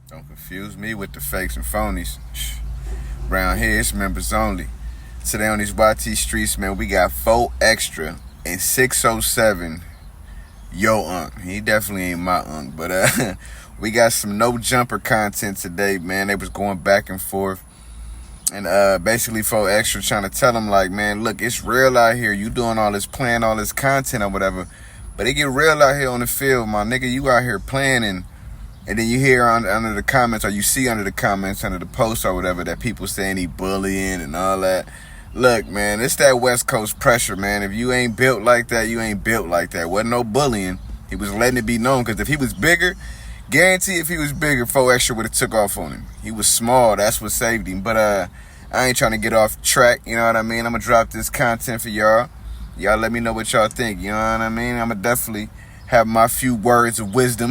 Don't confuse me with the fakes and phonies. Around here, it's members only. Today on these YT streets, man, we got 4 extra and 607. Yo, Unc. He definitely ain't my Unc, but we got some no jumper content today, man. They was going back and forth. And basically 4 extra trying to tell them, like, man, look, it's real out here. You doing all this playing, all this content or whatever. But it get real out here on the field, my nigga. You out here playing and then you hear under the comments, or you see under the comments, under the post or whatever, that people saying he bullying and all that. Look, man, it's that West Coast pressure, man. If you ain't built like that, you ain't built like that. Wasn't no bullying. He was letting it be known, because if he was bigger, guarantee if he was bigger, 4 extra would have took off on him. He was small. That's what saved him. But I ain't trying to get off track. You know what I mean? I'm going to drop this content for y'all. Y'all let me know what y'all think. You know what I mean? I'm going to definitely have my few words of wisdom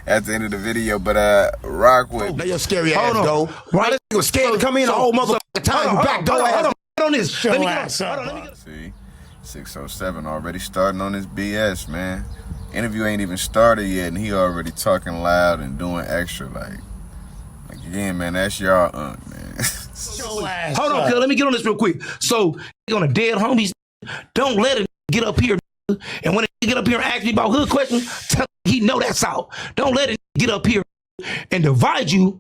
at the end of the video, but rock with. Now you're scary ass, though. Why this nigga scared to come in the whole motherfucking time? You back door ass. Hold on this. Let me get See, 607 already starting on this BS, man. Interview ain't even started yet, and he already talking loud and doing extra. Like again, man, that's y'all Unc, man. Hold on, cuz, let me get on this real quick. So, on a dead homies, don't let it get up here. And when he get up here and ask me about hood questions, tell him he know that's out. Don't let it get up here and divide you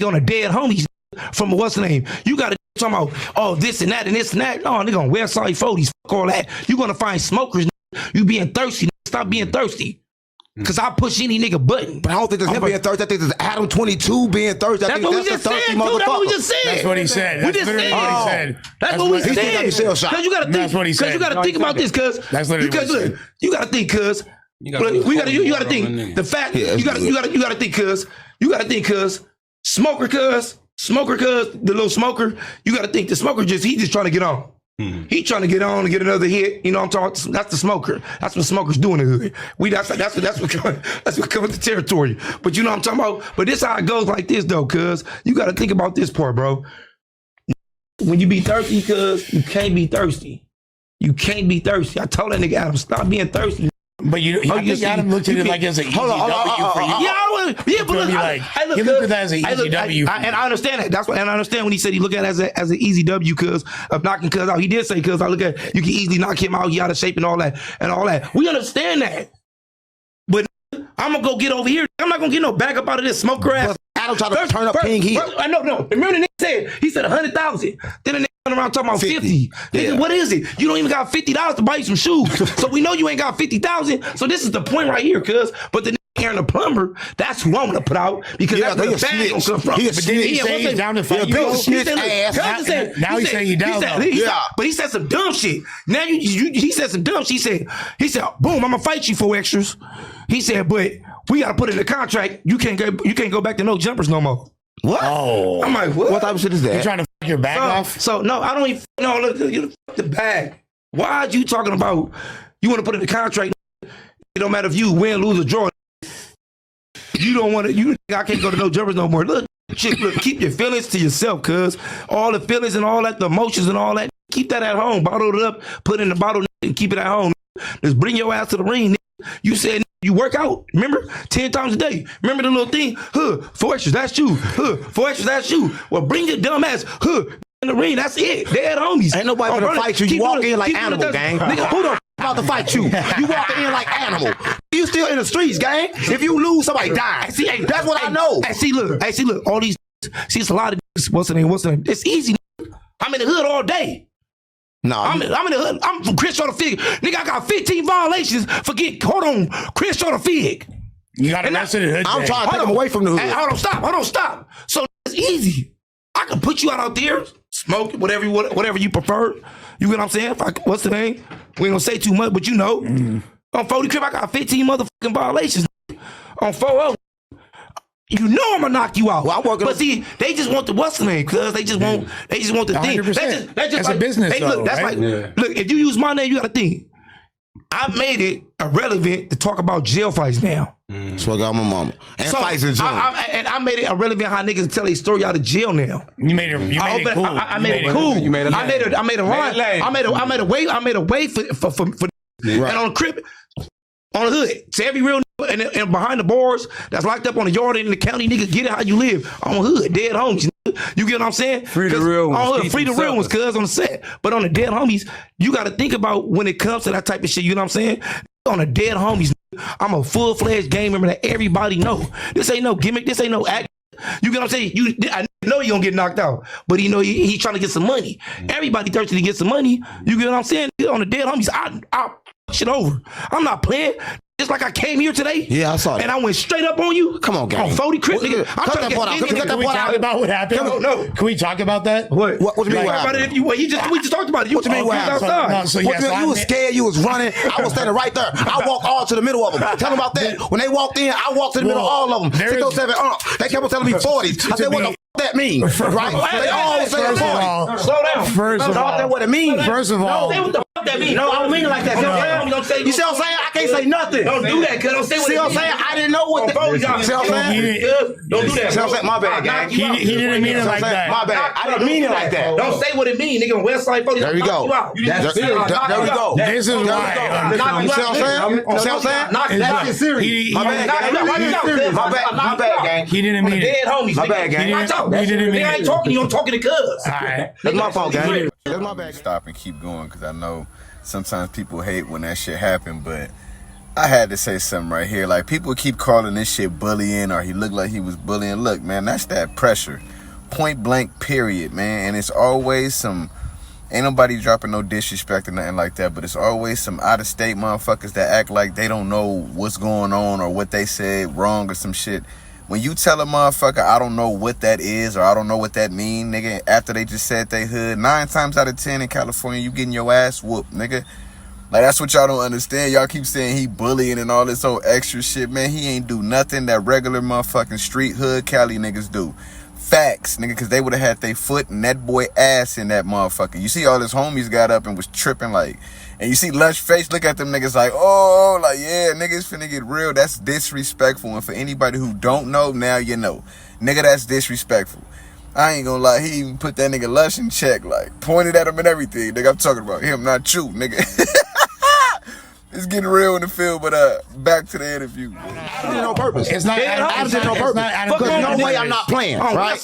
on a dead homies from what's the name. You got to talk about, oh, this and that and this and that. No, nigga on West Side 40s, fuck all that. You going to find smokers. You being thirsty. Stop being thirsty. Because I push any nigga button. But I don't think there's him being thirsty. I think there's Adam 22 being thirsty. That's what we just said, dude. That's what we just said. That's what he said. We just said. That's what we said. Because you got to think. That's what he said. Because you got to think about this. Because look, you got to think. Because you got to think. The fact you got to think. Because you got to think. Because smoker. Cuz the little smoker. You got to think the smoker he just trying to get on. He trying to get on and get another hit. You know what I'm talking? That's the smoker. That's what smokers do in the hood. That's what comes with the territory. But you know what I'm talking about? But this how it goes like this though, cuz you gotta think about this part, bro. When you be thirsty, cuz you can't be thirsty. You can't be thirsty. I told that nigga Adam, stop being thirsty. But I think Adam looked at it like as an easy W for you. But he looked at that as an easy W. And I understand that. That's what, and I understand when he said he looked at it as an easy W because of knocking cuz out. He did say cuz I look at you can easily knock him out. He out of shape and all that. We understand that. But I'm gonna go get over here. I'm not gonna get no back up out of this smoker ass. Adam tried to turn up King Heat. I know. Remember the nigga said 100,000. Then the nigga around talking about 50. Nigga, what is it? You don't even got $50 to buy you some shoes. So we know you ain't got 50,000. So this is the point right here, cuz. But the nigga Aaron the plumber, that's who I'm gonna put out because that's where the bag gonna come from. But then he say he's down to fight. Now he's saying he down though. But he said some dumb shit. Now he said some dumb shit. He said, boom, I'm gonna fight you for extras. He said, but we gotta put in the contract. You can't go back to no jumpers no more. What? Oh, I'm like, what type of shit is that? You trying to fuck your bag off? So no, I don't even. No, look, you fuck the bag. Why are you talking about? You want to put in the contract? It don't matter if you win, lose, or draw. You don't want to. I can't go to no jumpers no more. Look, chick, look, keep your feelings to yourself, cuz all the feelings and all that, the emotions and all that, keep that at home. Bottle it up, put it in the bottle, and keep it at home. Just bring your ass to the ring. You said you work out, remember? 10 times a day. Remember the little thing? 4 extras, that's you. 4 extras, that's you. Well, bring your dumb ass in the ring, that's it. Dead homies. Ain't nobody gonna fight you. You walk in like animal, gang. Nigga, who the about to fight you? You walking in like animal. You still in the streets, gang. If you lose, somebody dies. See, that's what I know. See, look, all these, see, it's a lot of, what's the name? It's easy. I'm in the hood all day. No, I'm in the hood. I'm from Chris Shorter Fig. Nigga, I got 15 violations for hold on, Chris Shorter Fig. You got arrested in the hood. I'm trying to take him away from the hood. Hey, hold on, stop. So it's easy. I can put you out there, smoke whatever you prefer. You get what I'm saying? What's the name? We ain't gonna say too much, but you know. On 40 Crib, I got 15 motherfucking violations. On 40, you know I'm gonna knock you out. Well, but see, they just want the what's the name, cuz they just want the thing. That's just like, a business. Hey, look, that's right? Look, if you use my name, you gotta think. I made it irrelevant to talk about jail fights now. So I got my mama. And fights in jail. I made it irrelevant how niggas tell their story out of jail now. You made it cool. I made it cool. I made a line. I made a way for and on the crib, on the hood. To every real and behind the bars that's locked up on the yard in the county, nigga, get it how you live. On hood, dead homies. You get what I'm saying? Free the real ones. On hood, free the real ones, cuz on the set. But on the dead homies, you got to think about when it comes to that type of shit. You know what I'm saying? On the dead homies, I'm a full-fledged gang member that everybody know. This ain't no gimmick. This ain't no act. You get what I'm saying? I know you're gonna get knocked out, but you know he's trying to get some money. Everybody thirsty to get some money. You get what I'm saying? On the dead homies, I'll shit over. I'm not playing. Just like I came here today. Yeah, I saw that. And I went straight up on you. Come on, gang. On 40 Crip, nigga. I'm cut trying that part out. Can we talk about what happened? No. Can we talk about that? What you mean what happened? We just talked about it. What you mean what happened? You was scared, you was running. I was standing right there. I walked all to the middle of them. Tell them about that. When they walked in, I walked to the middle of all of them. 607, they kept on telling me 40s. I said, what the that mean? Right? They all saying 40. Slow down. First of all, that's what it means. First of all, say what the fuck that means. No, I don't mean it like that. You see what I'm saying? I can't say nothing. Don't do that, cuz. Don't say what See what I'm saying? I didn't know what the see what I'm saying? Don't do that. See what I'm saying? My bad, gang. he didn't mean it like that. My bad. I didn't mean it like that. Don't say what it means, nigga. On Westside 40. There we go. There we go. This is why. You see what I'm saying? You see what I'm saying? That's serious. My bad, gang. My bad, gang. He didn't mean it. Dead homies. My bad, gang. He didn't mean I ain't talking to you. I'm talking to cuz. All right. That's my fault, gang. That's my bad. Stop and keep going, because I know sometimes people hate when that shit happen, but I had to say something right here. Like, people keep calling this shit bullying, or he looked like he was bullying. Look, man, that's that pressure. Point blank, period, man. And it's always some, ain't nobody dropping no disrespect or nothing like that, but it's always some out-of-state motherfuckers that act like they don't know what's going on or what they said wrong or some shit. When you tell a motherfucker, I don't know what that is or I don't know what that mean, nigga, after they just said they hood, 9 times out of 10 in California, you getting your ass whooped, nigga. Like, that's what y'all don't understand. Y'all keep saying he bullying and all this old extra shit. Man, he ain't do nothing that regular motherfucking street hood Cali niggas do. Facts, nigga, because they would have had their foot and that boy ass in that motherfucker. You see all his homies got up and was tripping like, and you see Lush face look at them niggas like, oh, like, yeah, niggas finna get real. That's disrespectful. And for anybody who don't know, now you know. Nigga, that's disrespectful. I ain't gonna lie, he even put that nigga Lush in check, like, pointed at him and everything. Nigga, I'm talking about him, not you, nigga. It's getting real in the field, but back to the interview. I did it on purpose. It's not. I did it on purpose. Because no way I'm not playing, right?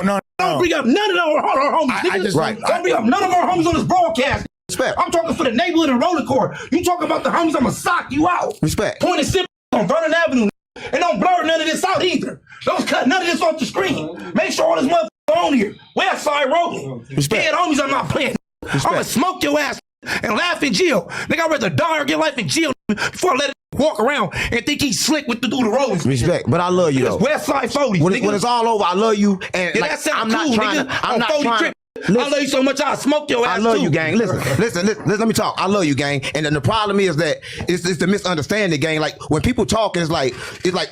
No. Don't bring up none of our homies, nigga. Don't bring up none of our homies on this broadcast. Respect. I'm talking for the neighborhood and roller court. You talking about the homies, I'ma sock you out. Respect. Point and sip on Vernon Avenue. And don't blur none of this out either. Don't cut none of this off the screen. Make sure all this motherfucker on here. Westside rolling. Dead homies, I'm not playing. I'ma smoke your ass and laugh in jail. Nigga, I'd rather die or get life in jail before I let it walk around and think he's slick with the do the rolls. Respect, but I love you though. Westside 40. When it's all over, I love you. And yeah, like, I'm not trying to. I'm not trying. I love you so much, I'll smoke your ass. I love too. you, gang. Listen, let me talk. I love you, gang. And then the problem is that it's the misunderstanding, gang. Like, when people talk, it's like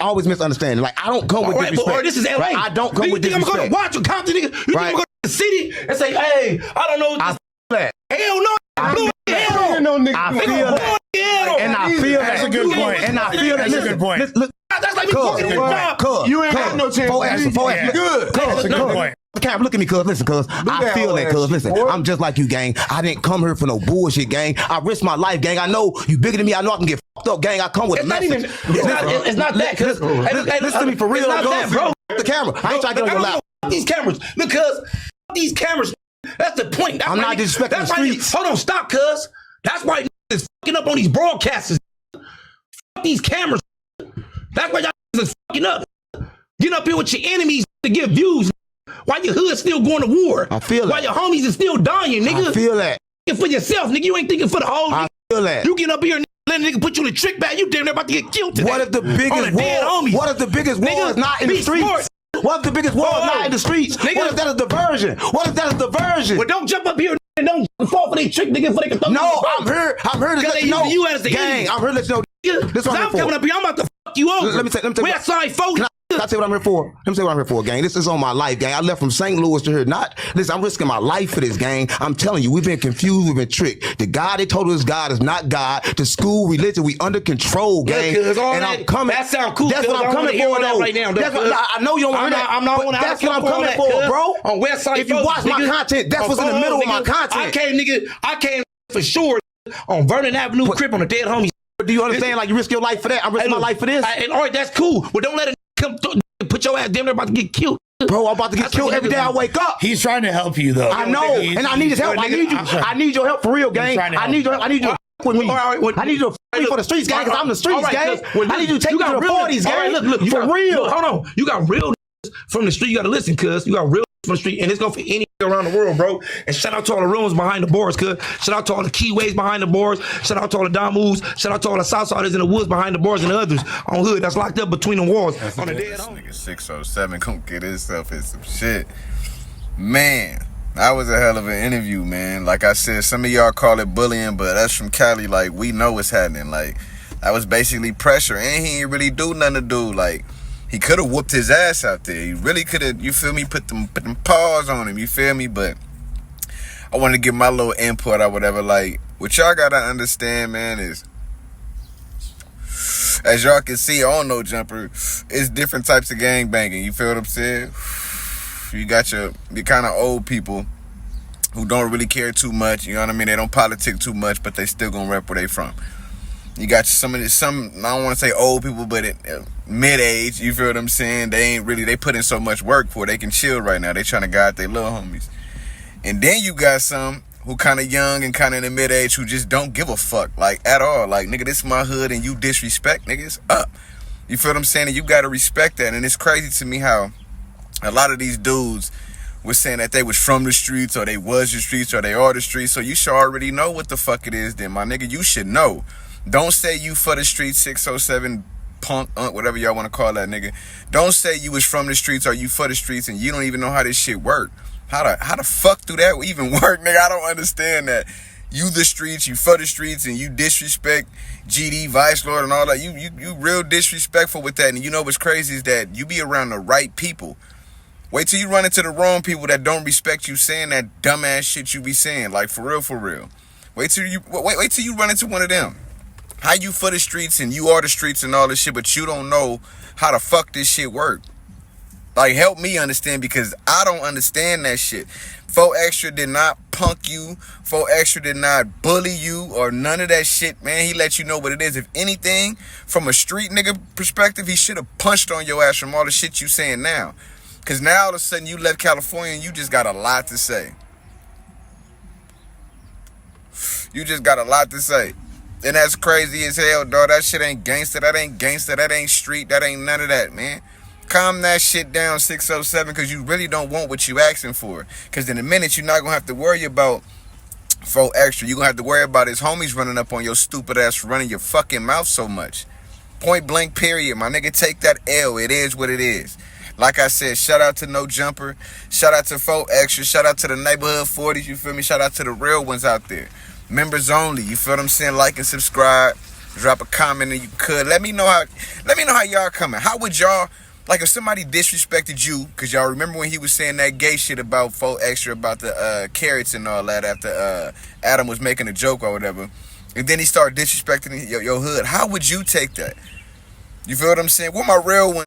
always misunderstanding. Like, I don't come with disrespect. Or this is LA. Right? I don't come with disrespect. I'm gonna watch you, Compton, nigga. You think I'm gonna go to the city and say, hey, I don't know what this. Hell no. I feel that. And I feel that. That's a good point. And I feel that. That's a good point. That's like me talking to job. You ain't got no chance. Good. That's a good point. Cam, look at me, cuz. Listen, cuz. I feel that, cuz. Listen, I'm just like you, gang. I didn't come here for no bullshit, gang. I risk my life, gang. I know you bigger than me. I know I can get fucked up, gang. I come with a message. It's not that, cuz. Listen to me for real, it's not that, bro. The camera. I ain't trying to get on your lap. These cameras, because these cameras. That's the point. I'm not disrespecting the streets. Hold on, stop, cuz. That's why is fucking up on these broadcasters. Fuck these cameras. That's why y'all is fucking up. Get up here with your enemies to get views. Why your hood still going to war? I feel that. Why your homies is still dying, nigga? I feel that. Thinking for yourself, nigga. You ain't thinking for the whole. I feel that. You get up here and let a nigga put you in a trick bag. You damn near about to get killed today. What if the biggest war? What if the biggest war is not in the streets? What if the biggest war is not in the streets? Nigga. What if that is diversion? What if that is diversion? Well, don't jump up here and don't fall for their trick, nigga, for they can throw you. No, I'm here to let you know. You as the gang, I'm here to let you know. This I'm coming up here, I'm about to fuck you over. Let me tell you. Westside 40. Can I tell you what I'm here for? Let me tell you what I'm here for, gang. This is on my life, gang. I left from St. Louis to here. Listen, I'm risking my life for this, gang. I'm telling you, we've been confused, we've been tricked. The God they told us God is not God. The school, religion, we under control, gang. I'm coming. That sound cool. That's what I'm coming for, though. Right now, I know you don't want that. I'm not on that's what I'm coming for, bro. On Westside, if you watch my content, that's what's in the middle of my content. I came for sure on Vernon Avenue, Crip on the dead homies. Do you understand? Like, you risk your life for that. I'm risking my life for this. All right, that's cool. Well, don't let it come through. Put your ass damn near about to get killed. Bro, I'm about to get killed every day I wake up. He's trying to help you, though. I know, and I need his help. I need you. I need your help for real, gang. I need your help. I need you to with me. I need you to me for the streets, gang, because I'm the streets, gang. I need you to take me to the 40s, gang. Look, for real. Hold on. You got real from the street. You got to listen, cuz. You got real from the street, and it's going for any around the world, bro. And shout out to all the rooms behind the bars, cuz. Shout out to all the keyways behind the bars. Shout out to all the Damus. Shout out to all the Southsiders in the woods behind the bars and the others on hood that's locked up between the walls. On the dead home. Nigga 607 gonna get himself in some shit. Man, that was a hell of an interview, man. Like I said, some of y'all call it bullying, but us from Cali, like, we know what's happening. Like, that was basically pressure, and he ain't really do nothing to do. Like, he could have whooped his ass out there. He really could have, you feel me, put them paws on him, you feel me? But I want to give my little input or whatever. Like, what y'all gotta understand, man, is, as y'all can see on No Jumper, it's different types of gang banging. You feel what I'm saying? You got your kind of old people who don't really care too much. You know what I mean? They don't politic too much, but they still gonna rep where they from. You got some, I don't want to say old people, but mid-age. You feel what I'm saying? They put in so much work for it. They can chill right now. They trying to guide their little homies. And then you got some who kind of young and kind of in the mid-age who just don't give a fuck, like, at all. Like, nigga, this is my hood and you disrespect, nigga, it's up. You feel what I'm saying? And you got to respect that. And it's crazy to me how a lot of these dudes were saying that they was from the streets, or they was the streets, or they are the streets. So you should already know what the fuck it is then, my nigga. You should know. Don't say you for the streets, 607 punk, whatever y'all want to call that nigga. Don't say you was from the streets or you for the streets and you don't even know how this shit work. How the fuck do that even work, nigga? I don't understand that. You the streets, you for the streets, and you disrespect GD, Vice Lord, and all that. You real disrespectful with that. And you know what's crazy is that you be around the right people. Wait till you run into the wrong people that don't respect you saying that dumbass shit you be saying. Like, for real, for real. Wait till you run into one of them. How you for the streets and you are the streets and all this shit, but you don't know how the fuck this shit work. Like, help me understand, because I don't understand that shit. 4Extra did not punk you. 4Extra did not bully you or none of that shit, man. He let you know what it is. If anything, from a street nigga perspective, he should have punched on your ass from all the shit you saying now. Because now all of a sudden you left California and you just got a lot to say. You just got a lot to say. And that's crazy as hell, dog. That shit ain't gangster. That ain't gangster. That ain't street. That ain't none of that, man. Calm that shit down, 607, because you really don't want what you asking for. Because in a minute, you're not going to have to worry about 4Extra. You're going to have to worry about his homies running up on your stupid ass for running your fucking mouth so much. Point blank, period. My nigga, take that L. It is what it is. Like I said, shout out to No Jumper. Shout out to 4Extra. Shout out to the neighborhood 40s, you feel me? Shout out to the real ones out there. Members only, you feel what I'm saying? Like and subscribe. Drop a comment if you could. Let me know how y'all coming. How would y'all, like, if somebody disrespected you, because y'all remember when he was saying that gay shit about 4Extra, about the carrots and all that, after Adam was making a joke or whatever, and then he started disrespecting your hood, how would you take that? You feel what I'm saying? What my real one?